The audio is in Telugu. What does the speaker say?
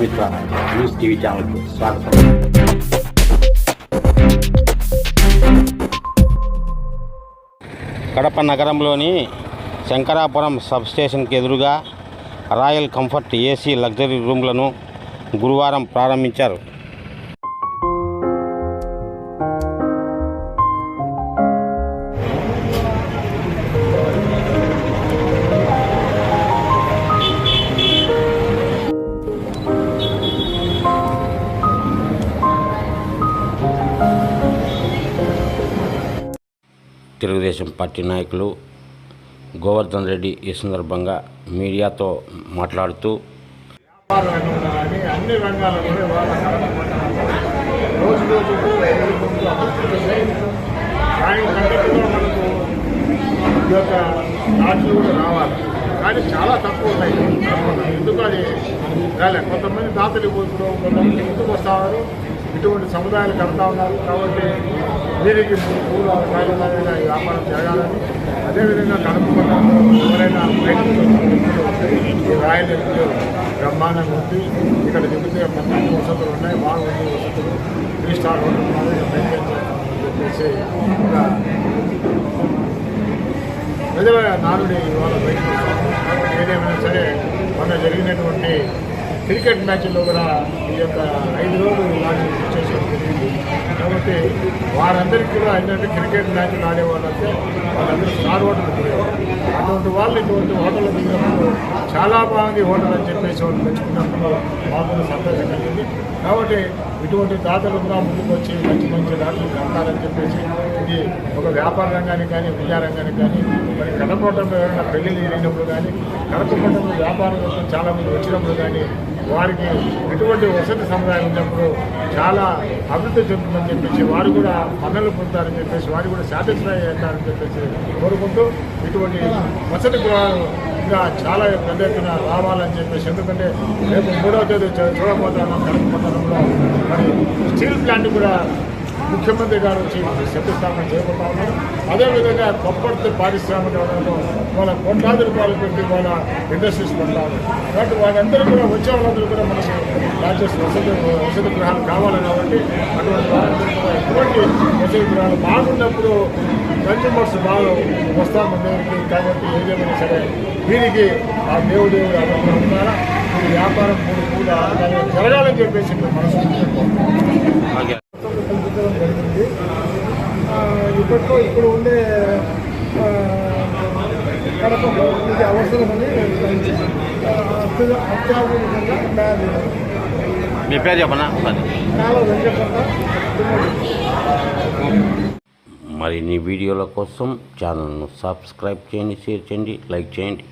ప్రజామిత్ర న్యూస్ టీవీ ఛానల్కు స్వాగతం. కడప నగరంలోని శంకరాపురం సబ్స్టేషన్కి ఎదురుగా రాయల్ కంఫర్ట్ ఏసీ లగ్జరీ రూమ్లను గురువారం ప్రారంభించారు. తెలుగుదేశం పార్టీ నాయకులు గోవర్ధన్ రెడ్డి ఈ సందర్భంగా మీడియాతో మాట్లాడుతూ అన్ని రంగాలలో రోజు రోజు మనకు ఈ యొక్క నాట్లు కూడా రావాలి, కానీ చాలా తక్కువ ఉన్నాయి. ఎందుకు అది రాలే. కొంతమంది దాతలు పోతున్నారు, కొంతమంది ముందుకు వస్తారు, ఇటువంటి సముదాయాలు కడతా ఉన్నారు. కాబట్టి దీనికి పూలు కార్యాలయంగా వ్యాపారం జరగాలని, అదేవిధంగా కడుపుకుంటూ ఎవరైనా ఈ రాయల్ ఎన్నికలు బ్రహ్మాండంగా ఉంది. ఇక్కడ దిగితే మంచి వసతులు ఉన్నాయి, బాగుంది వసతులు, 3 స్టార్ హోటల్ మెయింటైన్ చేస్తామని చెప్పేసి ఒక ప్రజల నానుడి ఇవాళ బయటకు వస్తాము. ఏదేమైనా సరే మొన్న జరిగినటువంటి క్రికెట్ మ్యాచ్లో కూడా ఈ యొక్క 5 రోజులు లాంటి చేసేది జరిగింది. కాబట్టి వారందరికీ కూడా ఏంటంటే క్రికెట్ మ్యాచ్లు ఆడేవాళ్ళంటే వాళ్ళందరూ స్టార్ హోటల్ తిరిగేవారు. అటువంటి వాళ్ళు ఇటువంటి హోటల్లో దిగినప్పుడు చాలా బాగుంది హోటల్ అని చెప్పేసి వాళ్ళు మెచ్చుకున్నప్పుడు మాకు సంతోషం కలిగింది. కాబట్టి ఇటువంటి దాతలు కూడా ముందుకు వచ్చి మంచి మంచి దాతలు కడతారని చెప్పేసి ఇది ఒక వ్యాపార రంగానికి కానీ విద్యారంగానికి కానీ మరి కడపకోటంలో ఎవరైనా పెళ్లి జరిగినప్పుడు కానీ కడపకోటంలో వ్యాపారం కోసం చాలామంది వచ్చినప్పుడు కానీ వారికి ఎటువంటి వసతి సముదాయం ఉన్నప్పుడు చాలా అభివృద్ధి చెందుతుందని చెప్పేసి వారు కూడా మన్నలు పొందుతారని చెప్పేసి వారు కూడా సాటిస్ఫై అవుతారని చెప్పేసి కోరుకుంటూ ఇటువంటి వసతి గృహాలు ఇంకా చాలా పెద్ద ఎత్తున రావాలని చెప్పేసి, ఎందుకంటే రేపు 3వ తేదీ చూడబోతున్నాం కడపపట్టణంలో మరి స్టీల్ ప్లాంట్ కూడా ముఖ్యమంత్రి గారు వచ్చి శంకుస్థాపన చేయబోతా ఉన్నారు. అదేవిధంగా కొప్పటి పారిశ్రామిక వాళ్ళ కోట్లాది రూపాయలు పెట్టి వాళ్ళ ఇండస్ట్రీస్ పెడతా ఉన్నారు. కాబట్టి వాళ్ళందరూ కూడా వచ్చే వాళ్ళందరూ కూడా మనకు రాజ్యస్ వసతి గృహాలు కావాలి. కాబట్టి అటువంటి వాళ్ళందరూ కూడా ఎటువంటి వసతి గృహాలు బాగున్నప్పుడు కన్జ్యూమర్స్ బాగా వస్తాము దేవుడికి. కాబట్టి ఏదేమైనా సరే దీనికి ఆ దేవుడు అనుగ్రహం ద్వారా ఈ వ్యాపారం 3 కూడా జరగాలని చెప్పేసి మనసు కల్పించడం జరిగింది. ఇప్పట్లో ఇప్పుడు ఉండే కడపలో ఇది అవసరమని అత్యాధునికంగా తయారు చేయాలి. మీ పేరు చెప్పనా? చాలా వెంకటరమణ. మరిన్ని వీడియోల కోసం ఛానల్ను సబ్స్క్రైబ్ చేయండి, షేర్ చేయండి, లైక్ చేయండి.